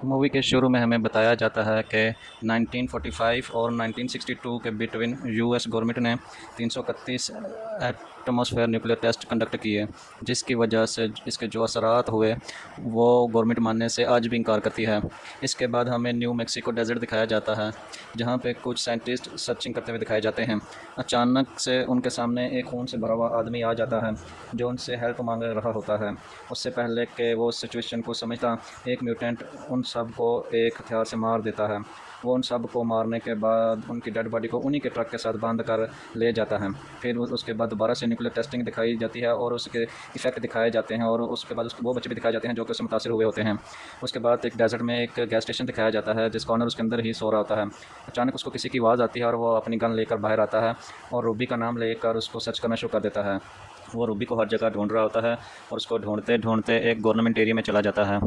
Movie के शुरू में हमें बताया जाता है कि 1945 और 1962 के बिटवीन यूएस गवर्नमेंट ने 331 एटमॉस्फेयर न्यूक्लियर टेस्ट कंडक्ट किए, जिसकी वजह से इसके जो असरात हुए वो गवर्नमेंट मानने से आज भी इनकार करती है। इसके बाद हमें न्यू मैक्सिको डेजर्ट दिखाया जाता है, जहाँ पे कुछ साइंटिस्ट सर्चिंग करते हुए दिखाए जाते हैं। अचानक से उनके सामने एक खून से भरा हुआ आदमी आ जाता है जो उनसे हेल्प मांग रहा होता है। उससे पहले कि वो सिचुएशन को समझता, एक म्यूटेंट उन सब को एक हथियार से मार देता है। वो उन सब को मारने के बाद उनकी डेड बॉडी को उन्हीं के ट्रक के साथ बांध कर ले जाता है। फिर उसके बाद दोबारा से न्यूक्लियर टेस्टिंग दिखाई जाती है और उसके इफ़ेक्ट दिखाए जाते हैं, और उसके बाद वो बच्चे भी दिखाए जाते हैं जो कि उससे मुतासर हुए होते हैं। उसके बाद एक डेजर्ट में एक गैस स्टेशन दिखाया जाता है जिसका ऑनर उसके अंदर ही सो रहा होता है। अचानक उसको किसी की आवाज़ आती है और वो अपनी गन लेकर बाहर आता है और रूबी का नाम लेकर उसको सर्च करना शुरू कर देता है। वो रूबी को हर जगह ढूंढ रहा होता है और उसको ढूंढते ढूंढते एक गवर्नमेंट एरिया में चला जाता है।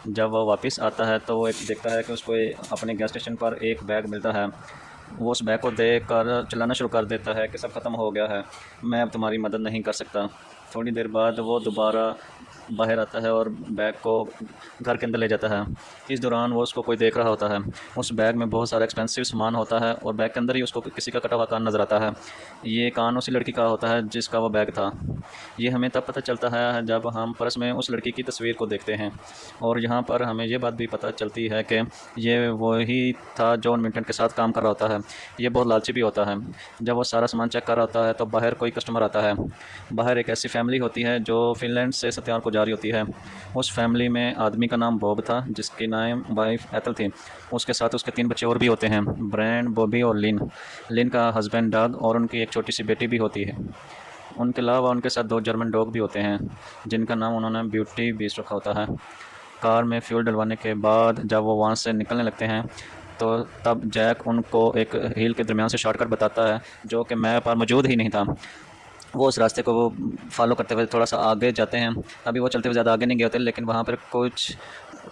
जब वो वापस आता है तो वो एक देखता है कि उसको अपने गैस स्टेशन पर एक बैग मिलता है। वो उस बैग को देख कर चिल्लाना शुरू कर देता है कि सब ख़त्म हो गया है, मैं अब तुम्हारी मदद नहीं कर सकता। थोड़ी देर बाद वो दोबारा बाहर आता है और बैग को घर के अंदर ले जाता है। इस दौरान वो उसको कोई देख रहा होता है। उस बैग में बहुत सारा एक्सपेंसिव सामान होता है और बैग के अंदर ही उसको किसी का कटा हुआ कान नज़र आता है। ये कान उसी लड़की का होता है जिसका वो बैग था। ये हमें तब पता चलता है जब हम पर्स में उस लड़की की तस्वीर को देखते हैं, और यहाँ पर हमें ये बात भी पता चलती है कि ये वही था जो मिंटन के साथ काम कर रहा होता है। ये बहुत लालची भी होता है। जब वो सारा सामान चेक कर रहा होता है तो बाहर कोई कस्टमर आता है। बाहर एक ऐसी फैमिली होती है जो फिनलैंड से सत्यार को जा रही होती है। उस फैमिली में आदमी का नाम बॉब था जिसकी नाम वाइफ एथल थी। उसके साथ उसके 3 बच्चे और भी होते हैं, ब्रैंड, बॉबी और लिन। लिन का हस्बैंड डग और उनकी एक छोटी सी बेटी भी होती है। उनके अलावा उनके साथ 2 जर्मन डॉग भी होते हैं जिनका नाम उन्होंने ब्यूटी बीस्ट रखा होता है। कार में फ्यूल डलवाने के बाद जब वो वहाँ से निकलने लगते हैं तो तब जैक उनको एक हिल के दरमियान से शॉर्टकट बताता है जो कि मैप पर मौजूद ही नहीं था। वो उस रास्ते को वो फॉलो करते हुए थोड़ा सा आगे जाते हैं। अभी वो चलते हुए ज़्यादा आगे नहीं गए होते, लेकिन वहाँ पर कुछ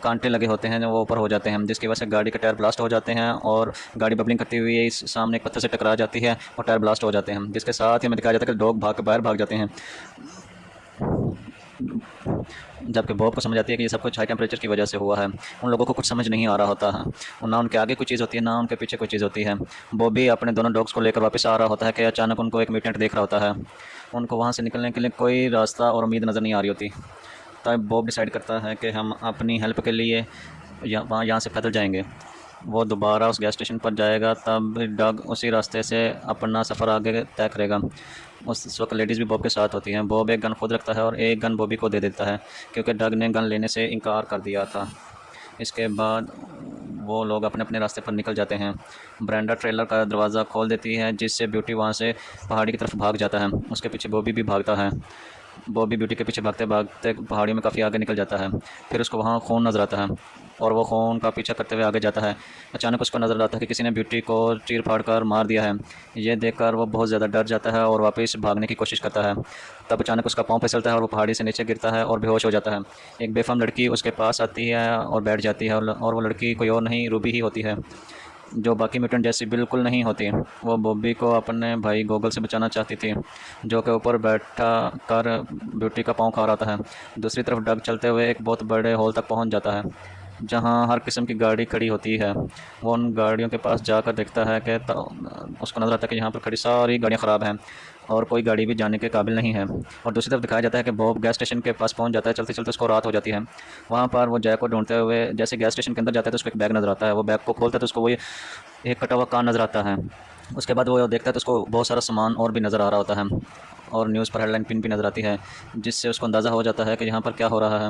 कांटे लगे होते हैं जो वो ऊपर हो जाते हैं, जिसकी वजह से गाड़ी के टायर ब्लास्ट हो जाते हैं और गाड़ी बबलिंग करती हुई इस सामने एक पत्थर से टकरा जाती है और टायर ब्लास्ट हो जाते हैं, जिसके साथ ही हमें दिखाया जाता है कि डॉग भाग के बाहर भाग जाते हैं। जबकि बॉब को समझ आती है कि ये सब कुछ हाई टेम्परेचर की वजह से हुआ है। उन लोगों को कुछ समझ नहीं आ रहा होता है, ना उनके आगे कोई चीज़ होती है ना उनके पीछे कोई चीज़ होती है। बॉबी अपने दोनों डॉग्स को लेकर वापस आ रहा होता है कि अचानक उनको एक म्यूटेंट देख रहा होता है। उनको वहाँ से निकलने के लिए कोई रास्ता और उम्मीद नज़र नहीं आ रही होती। तब बॉब डिसाइड करता है कि हम अपनी हेल्प के लिए यहाँ से पैदल जाएंगे। वो दोबारा उस गैस स्टेशन पर जाएगा, तब डग उसी रास्ते से अपना सफ़र आगे तय करेगा। उस वक्त लेडीज़ भी बॉब के साथ होती हैं। बॉब एक गन खुद रखता है और एक गन बॉबी को दे देता है क्योंकि डग ने गन लेने से इनकार कर दिया था। इसके बाद वो लोग अपने अपने रास्ते पर निकल जाते हैं। ब्रेंडा ट्रेलर का दरवाज़ा खोल देती है जिससे ब्यूटी वहाँ से पहाड़ी की तरफ भाग जाता है। उसके पीछे बॉबी भी भागता है। बॉबी ब्यूटी के पीछे भागते भागते पहाड़ियों में काफ़ी आगे निकल जाता है। फिर उसको वहाँ खून नज़र आता है और वो खून का पीछा करते हुए आगे जाता है। अचानक उसको नज़र आता है कि किसी ने ब्यूटी को चीर फाड़ कर मार दिया है। ये देखकर वो बहुत ज़्यादा डर जाता है और वापस भागने की कोशिश करता है। तब अचानक उसका पाँव फिसलता है और वो पहाड़ी से नीचे गिरता है और बेहोश हो जाता है। एक बेफाम लड़की उसके पास आती है और बैठ जाती है, और वो लड़की कोई और नहीं रूबी ही होती है, जो बाकी म्यूटेंट जैसी बिल्कुल नहीं होती। वो बॉबी को अपने भाई गोगल से बचाना चाहती थी जो कि ऊपर बैठा कर ब्यूटी का पाँव खा रहा था। दूसरी तरफ डग चलते हुए एक बहुत बड़े हॉल तक पहुंच जाता है जहां हर किस्म की गाड़ी खड़ी होती है। वो उन गाड़ियों के पास जाकर देखता है कि उसको नज़र आता है कि यहाँ पर खड़ी सारी गाड़ियाँ ख़राब हैं और कोई गाड़ी भी जाने के काबिल नहीं है। और दूसरी तरफ दिखाया जाता है कि बॉब गैस स्टेशन के पास पहुंच जाता है। चलते चलते उसको रात हो जाती है। वहाँ पर वो जैक को ढूंढते हुए जैसे गैस स्टेशन के अंदर जाता है तो उसको एक बैग नज़र आता है। वो बैग को खोलता है तो उसको वो एक कटा हुआ कान नज़र आता है। उसके बाद वो देखता है तो उसको बहुत सारा सामान और भी नज़र आ रहा होता है और न्यूज़ पर हेडलाइन पिन भी नज़र आती है, जिससे उसको अंदाज़ा हो जाता है कि यहाँ पर क्या हो रहा है।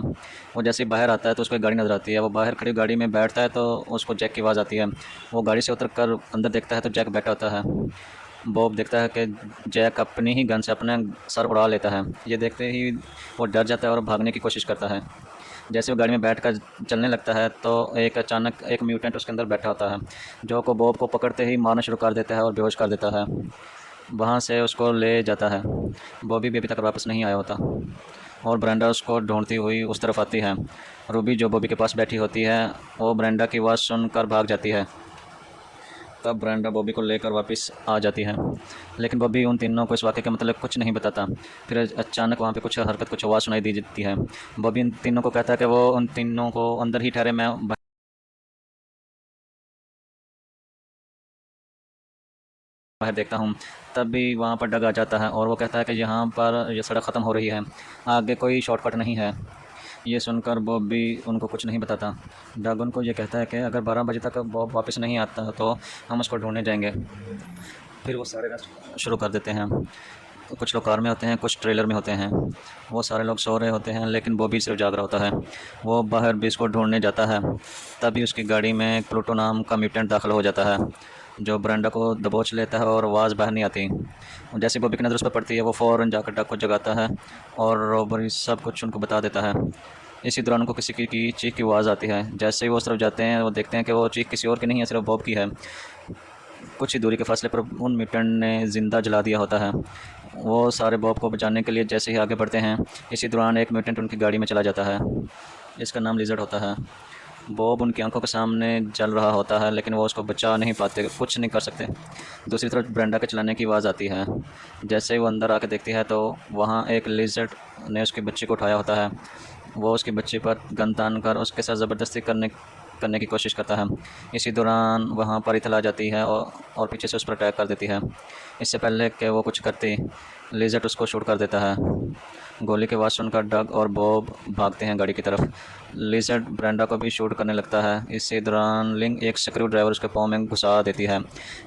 वो जैसे ही बाहर आता है तो उसको एक गाड़ी नज़र आती है। वो बाहर खड़ी गाड़ी में बैठता है तो उसको जैक की आवाज़ आती है। वो गाड़ी से उतर कर अंदर देखता है तो जैक बैठा होता है। बॉब देखता है कि जैक अपनी ही गन से अपना सर उड़ा लेता है। ये देखते ही वो डर जाता है और भागने की कोशिश करता है। जैसे वो गाड़ी में बैठकर चलने लगता है तो एक अचानक एक म्यूटेंट उसके अंदर बैठा होता है जो को बॉब को पकड़ते ही मारना शुरू कर देता है और बेहोश कर देता है। वहाँ से उसको ले जाता है। बॉबी भी अभी तक वापस नहीं आया होता और ब्रेंडा उसको ढूंढती हुई उस तरफ आती है। रूबी जो बॉबी के पास बैठी होती है वो ब्रेंडा की आवाज़ सुनकर भाग जाती है। तब ब्रेंडा बॉबी को लेकर वापस आ जाती है, लेकिन बॉबी उन तीनों को इस वाक़े का मतलब कुछ नहीं बताता। फिर अचानक वहाँ पे कुछ हरकत, कुछ आवाज़ सुनाई दी देती है। बॉबी उन तीनों को कहता है कि वो उन तीनों को अंदर ही ठहरे, मैं बाहर देखता हूँ तभी वहाँ पर डग आ जाता है और वो कहता है कि यहाँ पर ये सड़क ख़त्म हो रही है, आगे कोई शॉर्टकट नहीं है। ये सुनकर बॉब भी उनको कुछ नहीं बताता। डग उनको ये कहता है कि अगर 12 बजे तक बॉब वापस नहीं आता तो हम उसको ढूंढने जाएंगे। फिर वो सारे रास्ते शुरू कर देते हैं। कुछ लोग कार में होते हैं, कुछ ट्रेलर में होते हैं। वो सारे लोग सो रहे होते हैं लेकिन बॉबी सिर्फ जाग रहा होता है। वो बाहर बीस को ढूंढने जाता है, तभी उसकी गाड़ी में प्लूटो नाम का म्यूटेंट दाखिल हो जाता है जो ब्रेंडा को दबोच लेता है और आवाज़ बाहर नहीं आती। जैसे बॉबी की नज़र उस पर पड़ती है वो फ़ौरन जाकर डग को जगाता है और रॉबरी सब कुछ उनको बता देता है। इसी दौरान उनको किसी की चीख की आवाज़ आती है। जैसे ही वो उस तरफ जाते हैं वो देखते हैं कि वो चीख किसी और की नहीं है, सिर्फ बॉब की है। कुछ ही दूरी के फासले पर उन म्यूटेंट ने ज़िंदा जला दिया होता है। वो सारे बॉब को बचाने के लिए जैसे ही आगे बढ़ते हैं, इसी दौरान एक म्यूटेंट उनकी गाड़ी में चला जाता है। इसका नाम लिजर्ड होता है। बॉब उनकी आंखों के सामने जल रहा होता है लेकिन वो उसको बचा नहीं पाते, कुछ नहीं कर सकते। दूसरी तरफ ब्रेंडा के चलाने की आवाज़ आती है। जैसे ही वो अंदर आके देखती है तो वहाँ एक लिजर्ड ने उसके बच्चे को उठाया होता है। वो उसके बच्चे पर गन तान कर उसके साथ ज़बरदस्ती करने की कोशिश करता है। इसी दौरान वहाँ पर इतला जाती है और पीछे से उस पर अटैक कर देती है। इससे पहले कि वो कुछ करती, लिजर्ड उसको शूट कर देता है। गोली के आवाज़ सुनकर डग और बॉब भागते हैं गाड़ी की तरफ। लिजर्ड ब्रेंडा को भी शूट करने लगता है। इसी दौरान लिंग एक स्क्रू ड्राइवर उसके पाँव में घुसा देती है।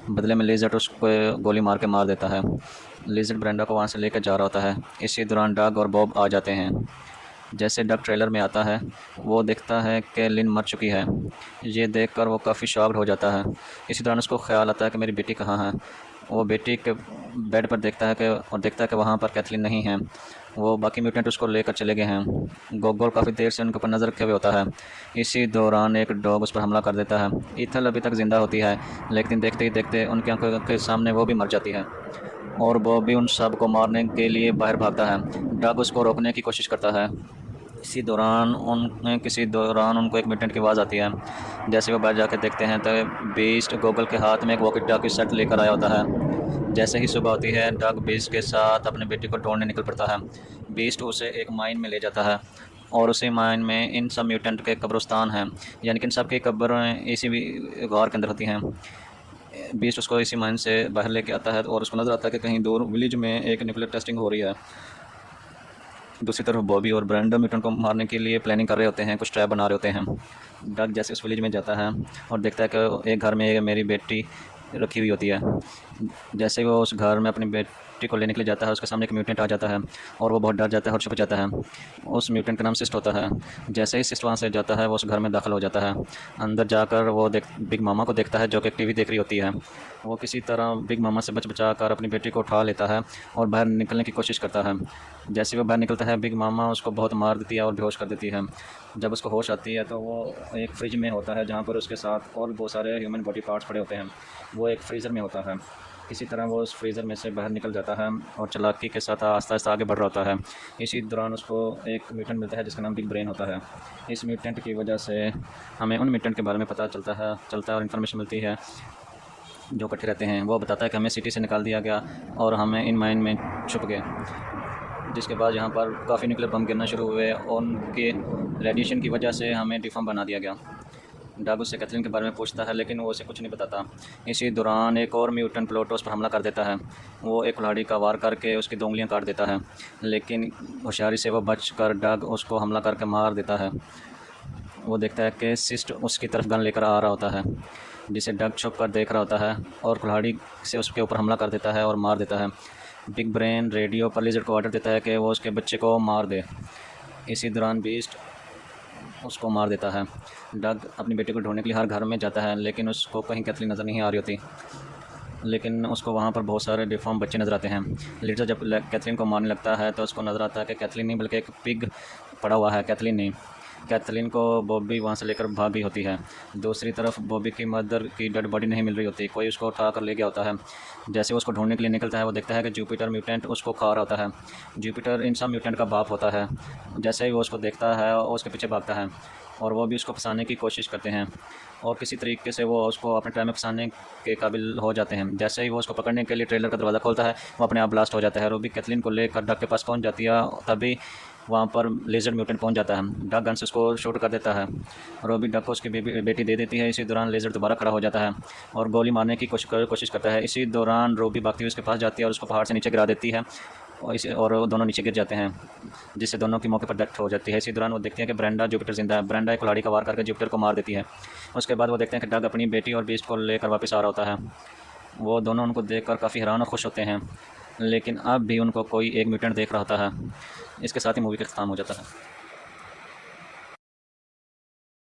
बदले में लिजर्ड उसको गोली मार के मार देता है। लिजर्ड ब्रेंडा को वहाँ से लेकर जा रहा होता है। इसी दौरान डग और बॉब आ जाते हैं। जैसे डग ट्रेलर में आता है वो देखता है कि लिन मर चुकी है। ये देखकर वो काफ़ी शॉक्ड हो जाता है। इसी दौरान उसको ख्याल आता है कि मेरी बेटी कहाँ है। वो बेटी के बेड पर देखता है कि वहाँ पर कैथलीन नहीं है। वो बाकी म्यूटेंट उसको लेकर चले गए हैं। गोगोल काफ़ी देर से उनके ऊपर नज़र रखे हुए होता है। इसी दौरान एक डॉग उस पर हमला कर देता है। ईथल अभी तक ज़िंदा होती है लेकिन देखते ही देखते उनकी आंखों के सामने वो भी मर जाती है और वो भी उन सब को मारने के लिए बाहर भागता है। डग उसको रोकने की कोशिश करता है। किसी दौरान उनको एक म्यूटेंट की आवाज़ आती है। जैसे वो बाहर जाकर देखते हैं तो बीस्ट गोगल के हाथ में एक वॉकी टॉकी सेट लेकर आया होता है। जैसे ही सुबह होती है डग बीस्ट के साथ अपने बेटे को ढूंढने निकल पड़ता है। बीस्ट उसे एक माइन में ले जाता है और उसी माइन में इन सब म्यूटेंट के कब्रिस्तान हैं, यानी कि इन सब की कब्र इसी गार के अंदर होती हैं। बीस्ट उसको इसी माइन से बाहर लेके आता है और उसको नज़र आता है कि कहीं दूर विलेज में एक न्यूक्लियर टेस्टिंग हो रही है। दूसरी तरफ बॉबी और ब्रेंडा म्यूटेंट को मारने के लिए प्लानिंग कर रहे होते हैं, कुछ ट्रैप बना रहे होते हैं। डग जैसे उस विलेज में जाता है और देखता है कि एक घर में मेरी बेटी रखी हुई होती है। जैसे वो उस घर में अपनी बेटी को लेने के लिए जाता है उसके सामने एक म्यूटेंट आ जाता है और वो बहुत डर जाता है और छुप जाता है। उस म्यूटेंट का नाम सिस्ट होता है। जैसे ही सिस्ट वहाँ से जाता है वो उस घर में दाखिल हो जाता है। अंदर जाकर वो बिग मामा को देखता है जो कि टीवी देख रही होती है। वो किसी तरह बिग मामा से बचा कर अपनी बेटी को उठा लेता है और बाहर निकलने की कोशिश करता है। जैसे वो बाहर निकलता है बिग मामा उसको बहुत मार देती है और बेहोश कर देती है। जब उसको होश आती है तो वो एक फ्रिज में होता है जहाँ पर उसके साथ और बहुत सारे ह्यूमन बॉडी पार्ट्स पड़े होते हैं। वो एक फ्रीज़र में होता है। इसी तरह वो उस फ्रीज़र में से बाहर निकल जाता है और चालाकी के साथ आस्ता आस्ता आगे बढ़ रहा होता है। इसी दौरान उसको एक म्यूटेंट मिलता है जिसका नाम बिग ब्रेन होता है। इस म्यूटेंट की वजह से हमें उन म्यूटेंट के बारे में पता चलता है और इन्फॉर्मेशन मिलती है जो इकट्ठे रहते हैं। वो बताता है कि हमें सिटी से निकाल दिया गया और हमें इन माइन में छुप गए, जिसके बाद यहाँ पर काफ़ी न्यूक्लियर बम गिरना शुरू हुए और उनके रेडिएशन की वजह से हमें डिफॉर्म बना दिया गया। डग उससे कैथरीन के बारे में पूछता है लेकिन वो उसे कुछ नहीं बताता। इसी दौरान एक और म्यूटेंट प्लूटो पर हमला कर देता है। वो एक कुल्हाड़ी का वार करके उसकी 2 उंगलियां काट देता है लेकिन होशियारी से वो बचकर डग उसको हमला करके मार देता है। वो देखता है कि सिस्ट उसकी तरफ गन लेकर आ रहा होता है, जिसे डग छुप कर देख रहा होता है और कुल्हाड़ी से उसके ऊपर हमला कर देता है और मार देता है। बिग ब्रेन रेडियो पर लिजर्ड को ऑर्डर देता है कि वो उसके बच्चे को मार दे। इसी दौरान बीस्ट उसको मार देता है। डग अपनी बेटी को ढूंढने के लिए हर घर में जाता है लेकिन उसको कहीं कैथलीन नज़र नहीं आ रही होती, लेकिन उसको वहाँ पर बहुत सारे डिफॉर्म बच्चे नज़र आते हैं। लिजर्ड जब कैथलीन को मारने लगता है तो उसको नज़र आता है कि कैथलीन नहीं बल्कि एक पिग पड़ा हुआ है, कैथलीन नहीं। कैथलीन को बॉबी वहाँ से लेकर भाग गई होती है। दूसरी तरफ बॉबी की मदर की डेड बॉडी नहीं मिल रही होती, कोई उसको उठा कर ले गया होता है। जैसे वो उसको ढूंढने के लिए निकलता है वो देखता है कि जुपिटर म्यूटेंट उसको खा रहा होता है। जुपिटर इन सब म्यूटेंट का बाप होता है। जैसे ही वो उसको देखता है वो उसके पीछे भागता है और वो भी उसको फंसाने की कोशिश करते हैं और किसी तरीके से वो उसको अपने टाइम में फंसाने के काबिल हो जाते हैं। जैसे ही वो उसको पकड़ने के लिए ट्रेलर का दरवाज़ा खोलता है वो अपने आप ब्लास्ट हो जाता है। रूबी कैथलीन को लेकर डग के पास पहुंच जाती है, तभी वहाँ पर लेज़र म्यूटेंट पहुँच जाता है। डग गन्स उसको शूट कर देता है। रॉबी डग को उसकी बेटी दे देती है। इसी दौरान लेज़र दोबारा खड़ा हो जाता है और गोली मारने की कोशिश करता है। इसी दौरान रॉबी भागती हुई उसके पास जाती है और उसको पहाड़ से नीचे गिरा देती है और दोनों नीचे गिर जाते हैं, जिससे दोनों की मौके पर डेथ हो जाती है। इसी दौरान वो देखते हैं कि ब्रेंडा जुपिटर जिंदा है। ब्रेंडा एक कुल्हाड़ी का वार करके जुपिटर को मार देती है। उसके बाद वो देखते हैं कि डग अपनी बेटी और बीस्ट को लेकर वापस आ रहा होता है। वो दोनों उनको देखकर काफ़ी हैरान और खुश होते हैं, लेकिन अब भी उनको कोई एक म्यूटेंट देख रहा होता है। इसके साथ ही मूवी का ख़त्म हो जाता है।